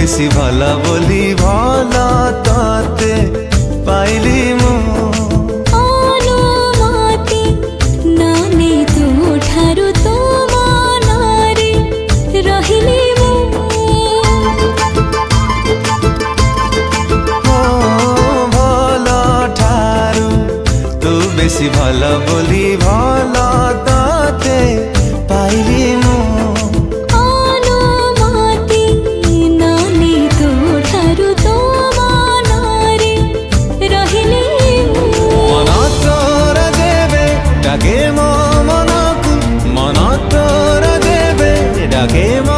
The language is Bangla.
বেশি ভালা বলি ভালা তাতে পাইলি মু অনুমতি নানে ତୁ ଠାରୁ ତୋ ମନରେ ରହିଲି ମୁଁ ভালা ঠারু তু বেশি ভালা বলি ভালা তাতে পাইলি মু অনুমতি নানে ତୁ ଠାରୁ ତୋ ମନରେ ରହିଲି ମୁଁ মন তোর দেবে ডাকে মো মনকু মন তোর দেবে ডাকে মো